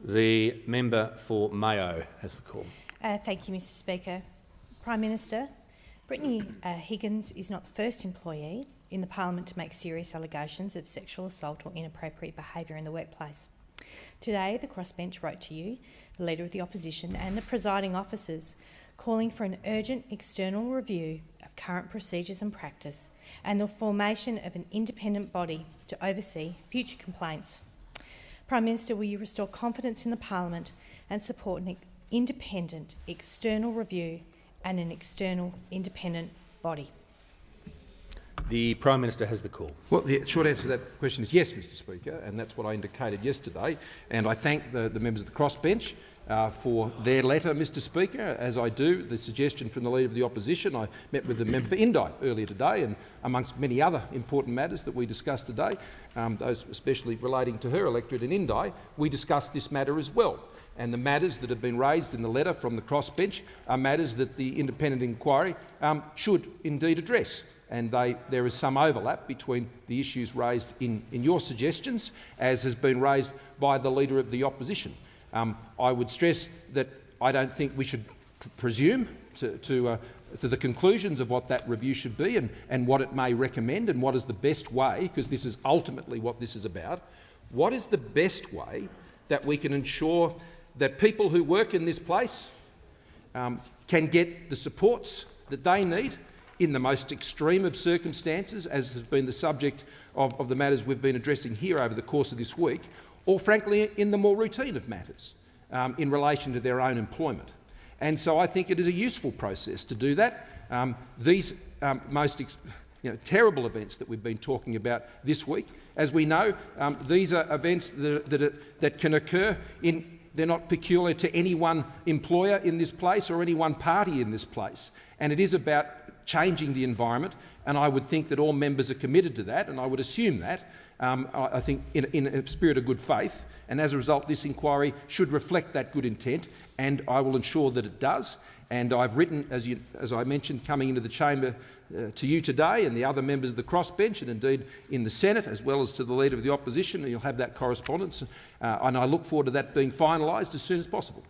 The member for Mayo has the call. Thank you, Mr Speaker. Prime Minister, Brittany Higgins is not the first employee in the parliament to make serious allegations of sexual assault or inappropriate behaviour in the workplace. Today, the crossbench wrote to you, the Leader of the Opposition and the presiding officers, calling for an urgent external review of current procedures and practice and the formation of an independent body to oversee future complaints. Prime Minister, will you restore confidence in the parliament and support an independent external review and an external independent body? The Prime Minister has the call. Well, the short answer to that question is yes, Mr Speaker, and that's what I indicated yesterday. And I thank the members of the crossbench for their letter, Mr Speaker, as I do the suggestion from the Leader of the Opposition. I met with the member for Indi earlier today, and amongst many other important matters that we discussed today, those especially relating to her electorate in Indi, we discussed this matter as well. And the matters that have been raised in the letter from the crossbench are matters that the independent inquiry should indeed address. And there is some overlap between the issues raised in your suggestions, as has been raised by the Leader of the Opposition. I would stress that I don't think we should presume to the conclusions of what that review should be and what it may recommend and what is the best way, because this is ultimately what this is about. What is the best way that we can ensure that people who work in this place can get the supports that they need in the most extreme of circumstances, as has been the subject of the matters we've been addressing here over the course of this week, or frankly in the more routine of matters in relation to their own employment. And so I think it is a useful process to do that. These most terrible events that we've been talking about this week, as we know, these are events that can occur they're not peculiar to any one employer in this place or any one party in this place. And it is about changing the environment, and I would think that all members are committed to that, and I would assume that, I think, in a spirit of good faith. And as a result, this inquiry should reflect that good intent, and I will ensure that it does. And I've written, as I mentioned, coming into the chamber to you today and the other members of the crossbench, and indeed in the Senate, as well as to the Leader of the Opposition, and you'll have that correspondence. And I look forward to that being finalised as soon as possible.